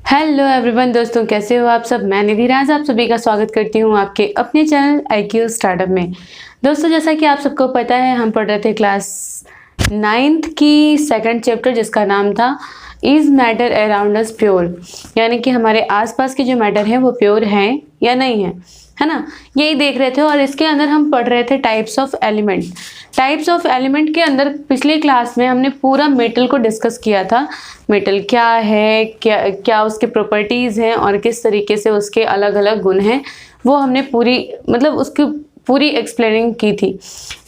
Hello everyone दोस्तों, कैसे हो आप सब। मैं निधि राज आप सभी का स्वागत करती हूँ आपके अपने चैनल IQ स्टार्टअप में। दोस्तों, जैसा कि आप सबको पता है, हम पढ़ रहे थे क्लास 9th की सेकंड चैप्टर जिसका नाम था is matter around us pure, यानी कि हमारे आसपास के जो मैटर हैं वो प्योर हैं या नहीं है, है ना। यही देख रहे थे और इसके अंदर हम पढ़ रहे थे types of element. Types of element के अंदर पिछले क्लास में हमने पूरा मेटल को डिस्कस किया था। मेटल क्या है, क्या क्या उसके प्रॉपर्टीज़ हैं और किस तरीके से उसके अलग अलग गुण हैं, वो हमने उसकी पूरी एक्सप्लेनिंग की थी।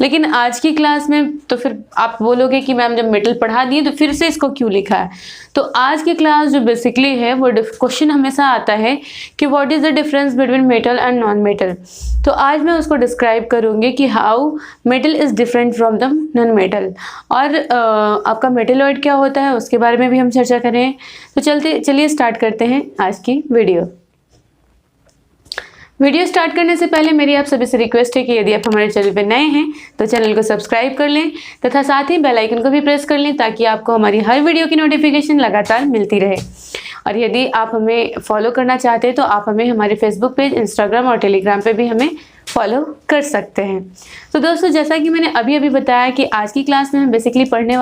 लेकिन आज की क्लास में तो फिर आप बोलोगे कि मैम जब मेटल पढ़ा दिए तो फिर से इसको क्यों लिखा है। तो आज की क्लास जो बेसिकली है वो क्वेश्चन हमेशा आता है कि what is the difference between metal and non metal. तो आज मैं उसको डिस्क्राइब करूँगी कि how metal is different from the non metal, और आपका मेटलॉइड क्या होता है उसके बारे में भी हम चर्चा करें। तो चलिए स्टार्ट करते हैं आज की वीडियो स्टार्ट करने से पहले मेरी आप सभी से रिक्वेस्ट है कि यदि आप हमारे चैनल पर नए हैं तो चैनल को सब्सक्राइब कर लें तथा साथ ही बेल आइकन को भी प्रेस कर लें ताकि आपको हमारी हर वीडियो की नोटिफिकेशन लगातार मिलती रहे। और यदि आप हमें फॉलो करना चाहते हैं तो आप हमें हमारे फेसबुक पेज, इंस्टाग्राम और टेलीग्राम पे भी हमें फॉलो कर सकते हैं। तो दोस्तों, जैसा कि मैंने अभी बताया कि आज की क्लास में हम बेसिकली पढ़ने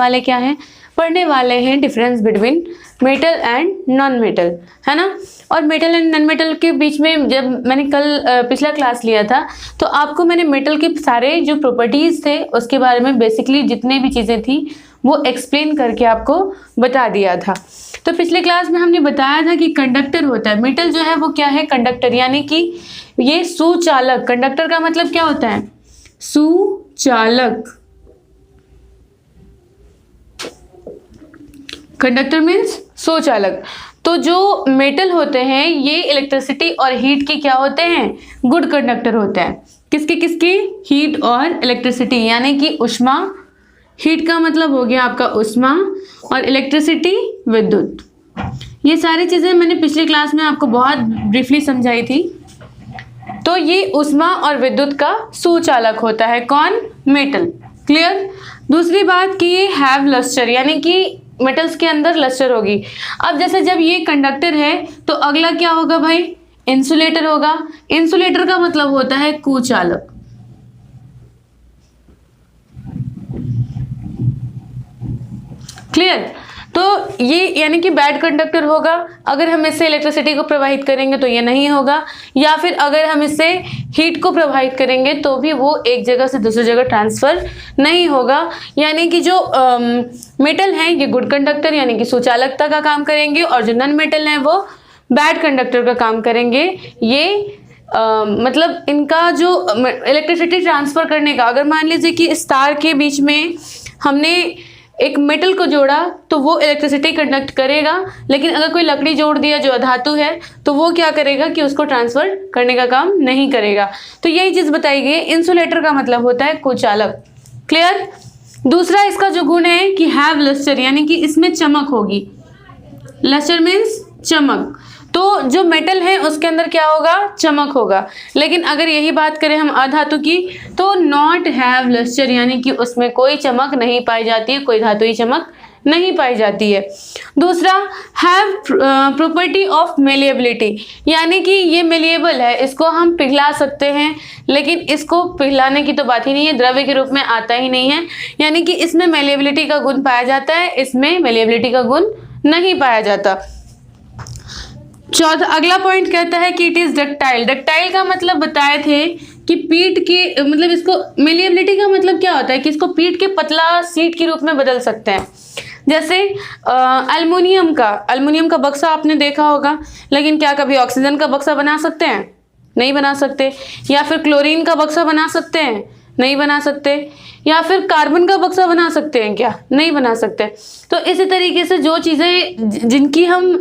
वाले हैं difference between metal and non metal, है ना। और मेटल एंड नॉन मेटल के बीच में जब मैंने कल पिछला क्लास लिया था तो आपको मैंने मेटल के सारे जो प्रॉपर्टीज़ थे उसके बारे में बेसिकली जितने भी चीज़ें थी वो एक्सप्लेन करके आपको बता दिया था। तो पिछले क्लास में हमने बताया था कि कंडक्टर होता है, मेटल जो है वो क्या है, कंडक्टर, यानी कि ये सुचालक। कंडक्टर का मतलब क्या होता है, सुचालक। कंडक्टर मीन्स सुचालक। तो जो मेटल होते हैं ये इलेक्ट्रिसिटी और हीट के क्या होते हैं, गुड कंडक्टर होते हैं। किसके हीट और इलेक्ट्रिसिटी, यानी कि ऊष्मा। हीट का मतलब हो गया आपका ऊष्मा और इलेक्ट्रिसिटी विद्युत। ये सारी चीज़ें मैंने पिछली क्लास में आपको बहुत ब्रीफली समझाई थी। तो ये ऊष्मा और विद्युत का सुचालक होता है कौन, मेटल। क्लियर। दूसरी बात कि ये हैव लस्टर, यानी कि मेटल्स के अंदर लस्टर होगी। अब जैसे जब ये कंडक्टर है तो अगला क्या होगा भाई, इंसुलेटर होगा। इंसुलेटर का मतलब होता है कुचालक। क्लियर। तो ये यानी कि बैड कंडक्टर होगा। अगर हम इससे इलेक्ट्रिसिटी को प्रवाहित करेंगे तो ये नहीं होगा, या फिर अगर हम इससे हीट को प्रवाहित करेंगे तो भी वो एक जगह से दूसरी जगह ट्रांसफर नहीं होगा। यानी कि जो मेटल हैं ये गुड कंडक्टर यानी कि सुचालकता का काम करेंगे, और जो नॉन मेटल हैं वो बैड कंडक्टर का काम करेंगे। ये मतलब इनका जो इलेक्ट्रिसिटी ट्रांसफर करने का, अगर मान लीजिए कि इस तार के बीच में हमने एक मेटल को जोड़ा तो वो इलेक्ट्रिसिटी कंडक्ट करेगा, लेकिन अगर कोई लकड़ी जोड़ दिया जो अधातु है तो वो क्या करेगा कि उसको ट्रांसफर करने का काम नहीं करेगा। तो यही चीज़ बताई गई। इंसुलेटर का मतलब होता है कुचालक। क्लियर। दूसरा इसका जो गुण है कि हैव लस्टर, यानी कि इसमें चमक होगी। लस्टर मीन्स चमक। तो जो मेटल है उसके अंदर क्या होगा, चमक होगा। लेकिन अगर यही बात करें हम अधातु की तो नॉट हैव लस्टर, यानी कि उसमें कोई चमक नहीं पाई जाती है, कोई धातुई चमक नहीं पाई जाती है। दूसरा हैव प्रॉपर्टी ऑफ मेलिएबिलिटी, यानी कि ये मेलिएबल है, इसको हम पिघला सकते हैं, लेकिन इसको पिघलाने की तो बात ही नहीं है, द्रव्य के रूप में आता ही नहीं है। यानी कि इसमें मेलिएबिलिटी का गुण पाया जाता है, इसमें मेलिएबिलिटी का गुण नहीं पाया जाता। चौथा अगला पॉइंट कहता है कि इट इज डक्टाइल। डक्टाइल का मतलब बताए थे कि पीट के मतलब इसको, मेलिएबिलिटी का मतलब क्या होता है कि इसको पीट के पतला सीट के रूप में बदल सकते हैं। जैसे एल्युमिनियम का बक्सा आपने देखा होगा, लेकिन क्या कभी ऑक्सीजन का बक्सा बना सकते हैं, नहीं बना सकते। या फिर क्लोरीन का बक्सा बना सकते हैं, नहीं बना सकते। या फिर कार्बन का बक्सा बना सकते हैं क्या, नहीं बना सकते। तो इसी तरीके से जो चीज़ें जिनकी हम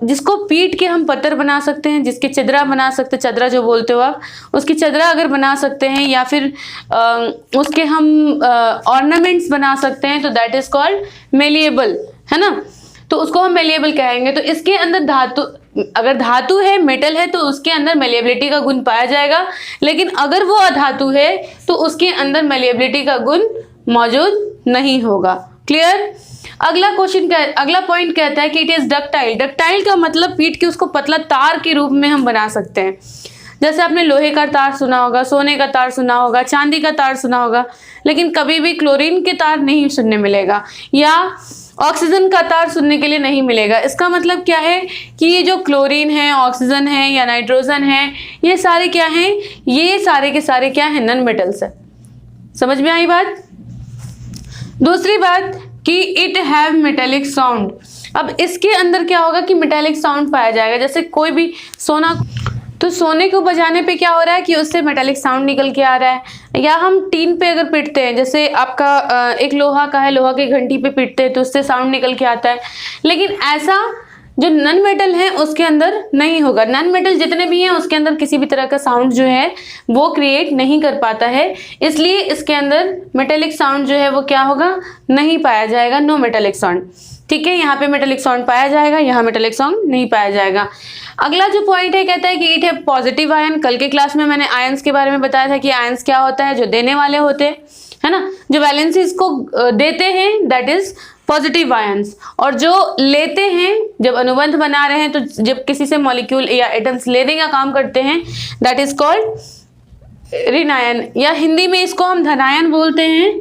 जिसको पीट के हम पत्थर बना सकते हैं, जिसके चदरा बना सकते, चदरा जो बोलते हो आप, उसकी चदरा अगर बना सकते हैं, या फिर उसके हम ऑर्नामेंट्स बना सकते हैं, तो दैट इज कॉल्ड मेलिएबल, है ना। तो उसको हम मेलिएबल कहेंगे। तो इसके अंदर अगर धातु है, मेटल है, तो उसके अंदर मेलिएबिलिटी का गुण पाया जाएगा। लेकिन अगर वो अधातु है तो उसके अंदर मेलिएबिलिटी का गुण मौजूद नहीं होगा। क्लियर। अगला पॉइंट कहता है कि इट इज डक्टाइल। डक्टाइल का मतलब पीट के उसको पतला तार के रूप में हम बना सकते हैं। जैसे आपने लोहे का तार सुना होगा, सोने का तार सुना होगा, चांदी का तार सुना होगा, लेकिन कभी भी क्लोरीन के तार नहीं सुनने मिलेगा या ऑक्सीजन का तार सुनने के लिए नहीं मिलेगा। इसका मतलब क्या है कि ये जो क्लोरीन है, ऑक्सीजन है या नाइट्रोजन है, ये सारे क्या हैं, ये सारे के सारे क्या हैं, नॉन मेटल्स है। समझ में आई बात। दूसरी बात कि इट हैव मेटेलिक साउंड। अब इसके अंदर क्या होगा कि मेटेलिक साउंड पाया जाएगा। जैसे कोई भी सोना, तो सोने को बजाने पे क्या हो रहा है कि उससे मेटेलिक साउंड निकल के आ रहा है। या हम टीन पे अगर पीटते हैं, जैसे आपका एक लोहा का है, लोहा की घंटी पे पीटते हैं तो उससे साउंड निकल के आता है। लेकिन ऐसा जो नॉन मेटल है उसके अंदर नहीं होगा। नॉन मेटल जितने भी हैं उसके अंदर किसी भी तरह का साउंड जो है वो क्रिएट नहीं कर पाता है, इसलिए इसके अंदर मेटेलिक साउंड जो है वो क्या होगा, नहीं पाया जाएगा, नो मेटेलिक साउंड। ठीक है, यहाँ पे मेटेलिक साउंड पाया जाएगा, यहाँ मेटेलिक साउंड नहीं पाया जाएगा। अगला जो पॉइंट है कहता है कि इट है पॉजिटिव आयन। कल के क्लास में मैंने आयंस के बारे में बताया था कि आयंस क्या होता है, जो देने वाले होते हैं, है ना, जो वैलेंसीज को देते हैं दैट इज पॉजिटिव आयंस, और जो लेते हैं, जब अनुबंध बना रहे हैं तो जब किसी से मॉलिक्यूल या एटम्स लेने का काम करते हैं दैट इज कॉल्ड ऋण आयन, या हिंदी में इसको हम धनायन बोलते हैं,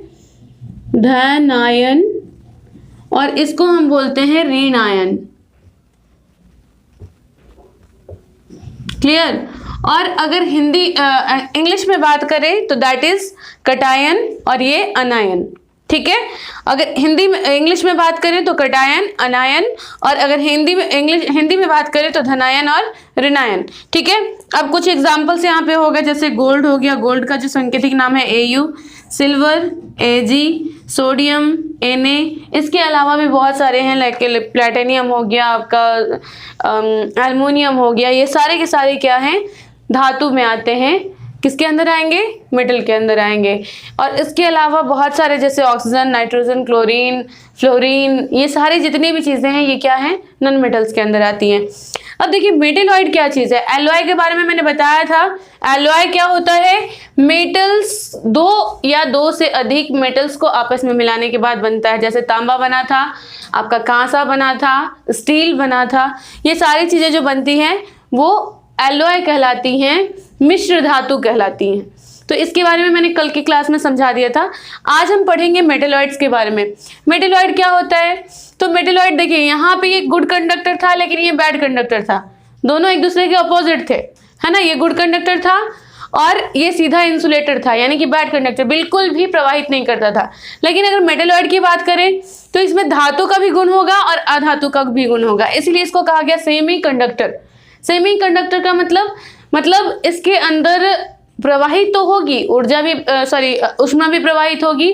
धनायन, और इसको हम बोलते हैं ऋण आयन। क्लियर। और अगर हिंदी इंग्लिश में बात करें तो दैट इज कटायन और ये अनायन। ठीक है, अगर हिंदी में इंग्लिश में बात करें तो कटायन, अनायन, और अगर हिंदी में बात करें तो धनायन और ऋणायन। ठीक है, अब कुछ एग्जांपल्स यहाँ पे हो गए, जैसे गोल्ड हो गया, गोल्ड का जो सांकेतिक नाम है Au, silver Ag, sodium Na, इसके अलावा भी बहुत सारे हैं, लाइक प्लेटिनियम हो गया, आपका एल्युमिनियम हो गया, ये सारे के सारे क्या हैं, धातु में आते हैं। किसके अंदर आएंगे, मेटल के अंदर आएंगे। और इसके अलावा बहुत सारे जैसे ऑक्सीजन, नाइट्रोजन, क्लोरीन, फ्लोरीन, ये सारी जितनी भी चीज़ें हैं ये क्या हैं, नॉन मेटल्स के अंदर आती हैं। अब देखिए मेटेलॉइड क्या चीज़ है। एलॉय के बारे में मैंने बताया था। एलॉय क्या होता है, मेटल्स, दो या दो से अधिक मेटल्स को आपस में मिलाने के बाद बनता है। जैसे तांबा बना था, आपका कांसा बना था, स्टील बना था, ये सारी चीज़ें जो बनती हैं वो एलॉय कहलाती हैं, मिश्र धातु कहलाती हैं। तो इसके बारे में मैंने कल की क्लास में समझा दिया था। आज हम पढ़ेंगे मेटेलॉइड्स के बारे में। मेटेलॉइड क्या होता है, तो मेटेलॉइड देखिए यहाँ पे ये गुड कंडक्टर था लेकिन ये बैड कंडक्टर था, दोनों एक दूसरे के अपोजिट थे, है ना। ये गुड कंडक्टर था और ये सीधा इंसुलेटर था, यानी कि बैड कंडक्टर, बिल्कुल भी प्रवाहित नहीं करता था। लेकिन अगर मेटेलॉइड की बात करें तो इसमें धातु का भी गुण होगा और अधातु का भी गुण होगा, इसलिए इसको कहा गया सेमी कंडक्टर। सेमी कंडक्टर का मतलब इसके अंदर प्रवाहित तो होगी, ऊर्जा भी ऊष्मा भी प्रवाहित होगी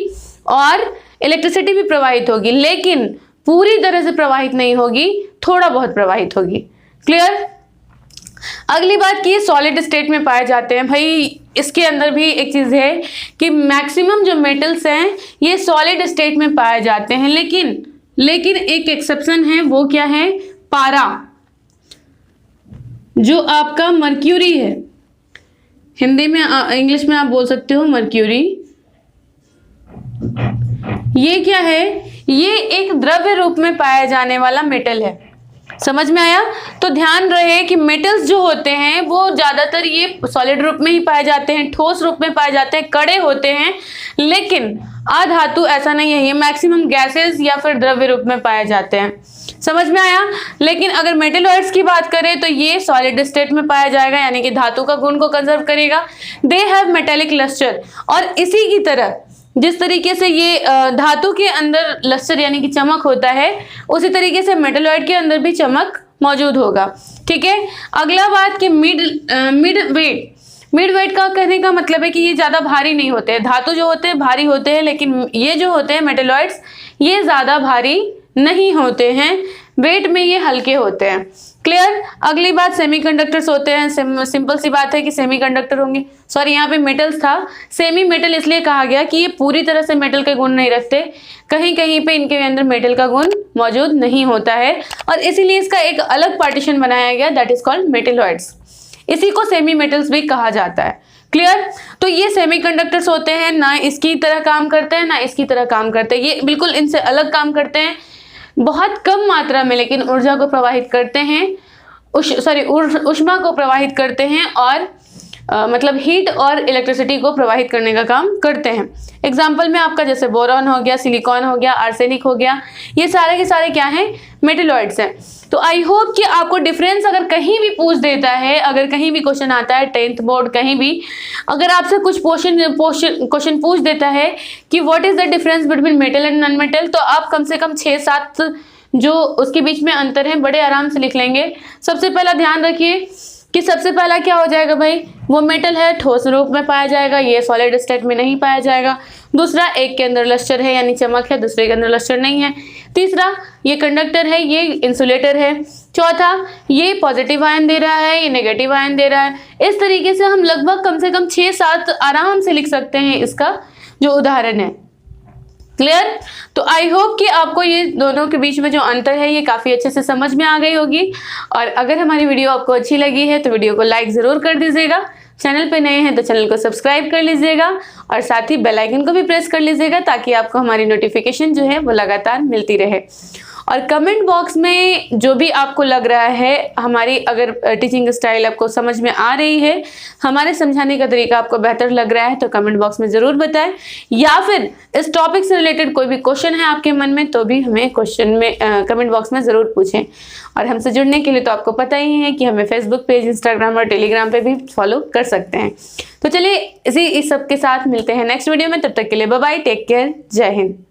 और इलेक्ट्रिसिटी भी प्रवाहित होगी, लेकिन पूरी तरह से प्रवाहित नहीं होगी, थोड़ा बहुत प्रवाहित होगी। क्लियर। अगली बात कि ये सॉलिड स्टेट में पाए जाते हैं। भाई इसके अंदर भी एक चीज़ है कि मैक्सिमम जो मेटल्स हैं ये सॉलिड स्टेट में पाए जाते हैं, लेकिन एक एक्सेप्शन है, वो क्या है, पारा, जो आपका मर्क्यूरी है, हिंदी में इंग्लिश में आप बोल सकते हो मर्क्यूरी। ये क्या है, ये एक द्रव्य रूप में पाया जाने वाला मेटल है। समझ में आया। तो ध्यान रहे कि मेटल्स जो होते हैं वो ज़्यादातर ये सॉलिड रूप में ही पाए जाते हैं, ठोस रूप में पाए जाते हैं, कड़े होते हैं, लेकिन अधातु ऐसा नहीं है, ये मैक्सिमम गैसेस या फिर द्रव्य रूप में पाए जाते हैं। समझ में आया। लेकिन अगर मेटेलॉइड्स की बात करें तो ये सॉलिड स्टेट में पाया जाएगा, यानी कि धातु का गुण को कंजर्व करेगा। दे हैव मेटेलिक लस्टर, और इसी की तरह जिस तरीके से ये धातु के अंदर लस्टर यानी कि चमक होता है, उसी तरीके से मेटेलॉइड के अंदर भी चमक मौजूद होगा। ठीक है। अगला बात कि मिड वेट का कहने का मतलब है कि ये ज़्यादा भारी नहीं होते हैं। धातु जो होते हैं भारी होते हैं, लेकिन ये जो होते हैं मेटेलॉइड्स ये ज़्यादा भारी नहीं होते हैं, वेट में ये हल्के होते हैं। क्लियर। अगली बात सेमीकंडक्टर्स होते हैं। सिंपल सी बात है कि सेमीकंडक्टर होंगे, सॉरी यहाँ पे मेटल्स था, सेमी मेटल इसलिए कहा गया कि ये पूरी तरह से मेटल के गुण नहीं रखते, कहीं कहीं पे इनके अंदर मेटल का गुण मौजूद नहीं होता है, और इसीलिए इसका एक अलग पार्टीशन बनाया गया, दैट इज कॉल्ड मेटेलॉइड्स। इसी को सेमी मेटल्स भी कहा जाता है। क्लियर। तो ये सेमीकंडक्टर्स होते हैं, ना इसकी तरह काम करते हैं ना इसकी तरह काम करते हैं, ये बिल्कुल इनसे अलग काम करते हैं। बहुत कम मात्रा में लेकिन ऊर्जा को प्रवाहित करते हैं, ऊष्मा को प्रवाहित करते हैं और मतलब हीट और इलेक्ट्रिसिटी को प्रवाहित करने का काम करते हैं। एग्जाम्पल में आपका जैसे बोरॉन हो गया, सिलिकॉन हो गया, आर्सेनिक हो गया, ये सारे के सारे क्या हैं, मेटलॉइड्स हैं। तो आई होप कि आपको डिफरेंस अगर कहीं भी पूछ देता है, अगर कहीं भी क्वेश्चन आता है 10th बोर्ड कहीं भी, अगर आपसे कुछ क्वेश्चन पूछ देता है कि what is the difference between metal and non metal, तो आप कम से कम 6-7 जो उसके बीच में अंतर है बड़े आराम से लिख लेंगे। सबसे पहला ध्यान रखिए कि सबसे पहला क्या हो जाएगा भाई, वो मेटल है, ठोस रूप में पाया जाएगा, ये सॉलिड स्टेट में नहीं पाया जाएगा। दूसरा, एक के अंदर लस्टर है यानी चमक है, दूसरे के अंदर लस्टर नहीं है। तीसरा, ये कंडक्टर है, ये इंसुलेटर है। चौथा, ये पॉजिटिव आयन दे रहा है, ये नेगेटिव आयन दे रहा है। इस तरीके से हम लगभग कम से कम 6-7 आराम से लिख सकते हैं इसका जो उदाहरण है। क्लियर? तो आई होप कि आपको ये दोनों के बीच में जो अंतर है ये काफ़ी अच्छे से समझ में आ गई होगी। और अगर हमारी वीडियो आपको अच्छी लगी है तो वीडियो को लाइक ज़रूर कर दीजिएगा। चैनल पे नए हैं तो चैनल को सब्सक्राइब कर लीजिएगा और साथ ही बेल आइकन को भी प्रेस कर लीजिएगा ताकि आपको हमारी नोटिफिकेशन जो है वो लगातार मिलती रहे। और कमेंट बॉक्स में जो भी आपको लग रहा है, हमारी अगर टीचिंग स्टाइल आपको समझ में आ रही है, हमारे समझाने का तरीका आपको बेहतर लग रहा है तो कमेंट बॉक्स में ज़रूर बताएं। या फिर इस टॉपिक से रिलेटेड कोई भी क्वेश्चन है आपके मन में तो भी हमें क्वेश्चन में कमेंट बॉक्स में ज़रूर पूछें। और हमसे जुड़ने के लिए तो आपको पता ही है कि हमें फेसबुक पेज, इंस्टाग्राम और टेलीग्राम पे भी फॉलो कर सकते हैं। तो चलिए इस सब के साथ मिलते हैं नेक्स्ट वीडियो में। तब तक के लिए बाय बाय, टेक केयर, जय हिंद।